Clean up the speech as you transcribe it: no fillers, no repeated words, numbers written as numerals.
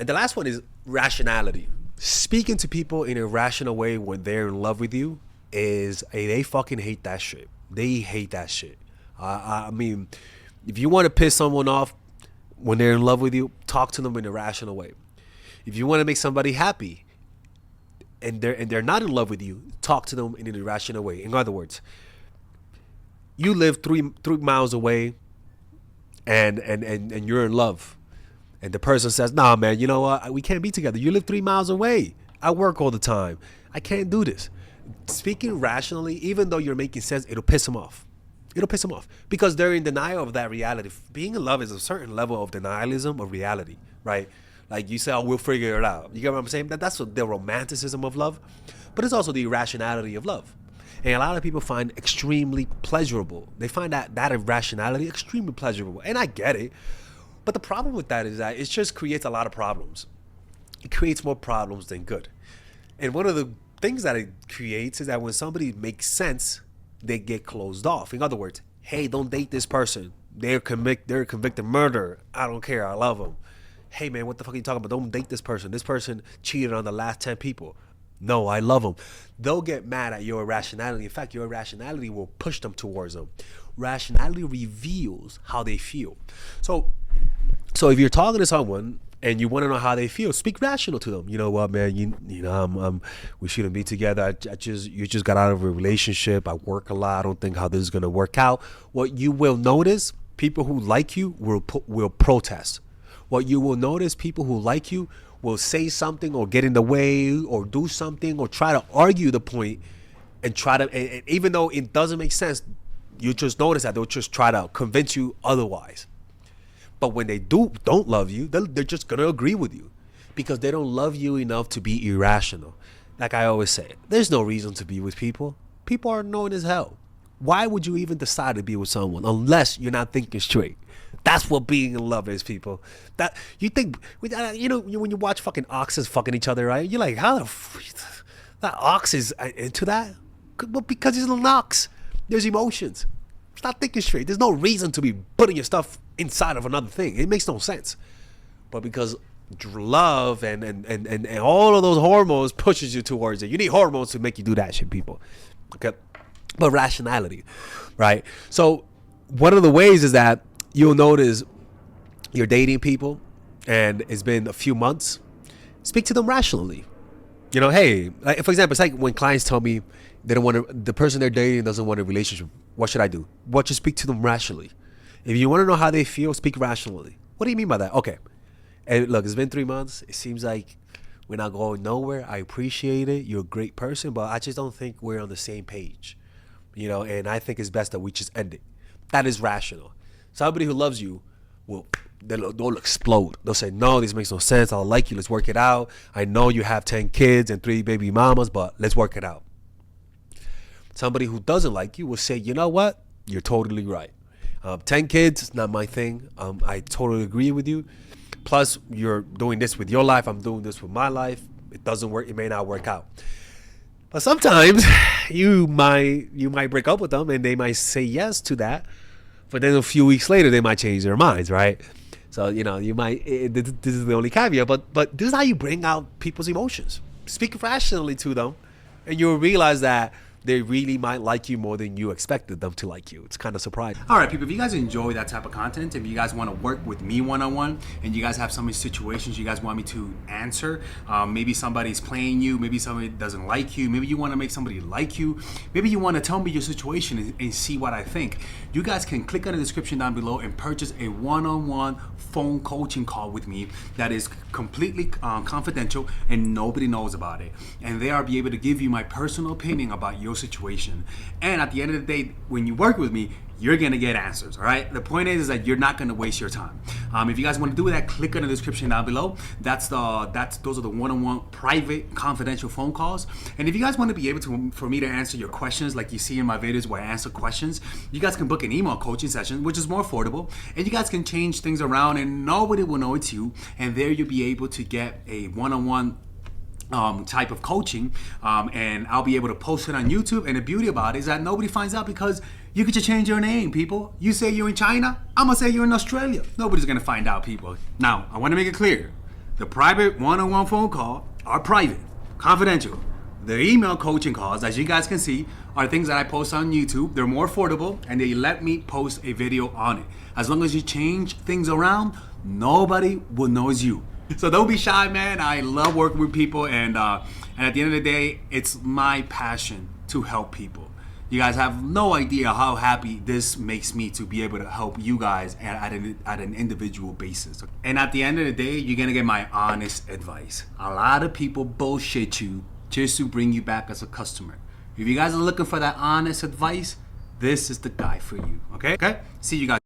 And the last one is rationality. Speaking to people in a rational way when they're in love with you they fucking hate that shit. They hate that shit. I mean, if you want to piss someone off when they're in love with you, talk to them in a rational way. If you want to make somebody happy and they're not in love with you, talk to them in an irrational way. In other words, you live three miles away and you're in love. And the person says, nah, man, you know what? We can't be together. You live 3 miles away. I work all the time. I can't do this. Speaking rationally, even though you're making sense, it'll piss them off. It'll piss them off because they're in denial of that reality. Being in love is a certain level of denialism of reality, right? Like you say, oh, we'll figure it out. You get what I'm saying? That's the romanticism of love, but it's also the irrationality of love. And a lot of people find extremely pleasurable. They find that irrationality extremely pleasurable. And I get it. But the problem with that is that it just creates a lot of problems. It creates more problems than good. And one of the things that it creates is that when somebody makes sense, they get closed off. In other words, hey, don't date this person. They're convicted murderer. I don't care. I love them. Hey, man, what the fuck are you talking about? Don't date this person. This person cheated on the last 10 people. No, I love them. They'll get mad at your irrationality. In fact, your irrationality will push them towards them. Rationality reveals how they feel. So if you're talking to someone and you want to know how they feel, speak rational to them. You know what, man? You know, we shouldn't be together. You just got out of a relationship. I work a lot. I don't think how this is gonna work out. What you will notice, people who like you will protest. What you will notice, people who like you will say something or get in the way or do something or try to argue the point and and even though it doesn't make sense, you just notice that they'll just try to convince you otherwise. But when they don't love you, they're just going to agree with you because they don't love you enough to be irrational. Like I always say, there's no reason to be with people. People are annoying as hell. Why would you even decide to be with someone unless you're not thinking straight? That's what being in love is, people. That you think, you know, when you watch fucking oxes fucking each other, right? You're like, how that ox is into that? Well, because he's an ox. There's emotions. It's not thinking straight. There's no reason to be putting your stuff inside of another thing. It makes no sense. But because love and all of those hormones pushes you towards it. You need hormones to make you do that shit, people. Okay. But rationality, right? So one of the ways is that you'll notice you're dating people and it's been a few months. Speak to them rationally. You know, hey, like, for example, it's like when clients tell me they don't want to, the person they're dating doesn't want a relationship. What should I do? What, just speak to them rationally. If you want to know how they feel, speak rationally. What do you mean by that? Okay. And look, it's been 3 months. It seems like we're not going nowhere. I appreciate it. You're a great person, but I just don't think we're on the same page. You know, and I think it's best that we just end it. That is rational. Somebody who loves you they'll explode. They'll say, no, this makes no sense. I like you. Let's work it out. I know you have 10 kids and 3 baby mamas, but let's work it out. Somebody who doesn't like you will say, you know what? You're totally right. 10 kids is not my thing. I totally agree with you. Plus, you're doing this with your life. I'm doing this with my life. It doesn't work. It may not work out. But sometimes you might break up with them and they might say yes to that. But then a few weeks later, they might change their minds, right? So, you know, you might, this is the only caveat, but this is how you bring out people's emotions. Speak rationally to them, and you'll realize that they really might like you more than you expected them to like you. It's kind of surprising. All right, people, if you guys enjoy that type of content, if you guys want to work with me one-on-one, and you guys have some situations you guys want me to answer, maybe somebody's playing you, maybe somebody doesn't like you, maybe you want to make somebody like you, maybe you want to tell me your situation and see what I think, you guys can click on the description down below and purchase a one-on-one phone coaching call with me that is completely confidential and nobody knows about it. And there I'll be able to give you my personal opinion about your situation. And at the end of the day, when you work with me, you're gonna get answers. All right. The point is that you're not gonna waste your time. If you guys want to do that, click on the description down below. Those are the one-on-one private confidential phone calls. And if you guys want to be able to, for me to answer your questions, like you see in my videos where I answer questions, you guys can book an email coaching session, which is more affordable, and you guys can change things around, and nobody will know it's you. And there you'll be able to get a one-on-one type of coaching, and I'll be able to post it on YouTube. And the beauty about it is that nobody finds out because you could just change your name, people. You say you're in China, I'm gonna say you're in Australia. Nobody's gonna find out, people. Now, I wanna make it clear The private one-on-one phone call are private, confidential. The email coaching calls, as you guys can see, are things that I post on YouTube. They're more affordable and they let me post a video on it. As long as you change things around, nobody will know it's you. So don't be shy, man. I love working with people, and at the end of the day, it's my passion to help people. You guys have no idea how happy this makes me to be able to help you guys at an individual basis. And at the end of the day, you're gonna get my honest advice. A lot of people bullshit you just to bring you back as a customer. If you guys are looking for that honest advice, this is the guy for you. Okay? See you guys.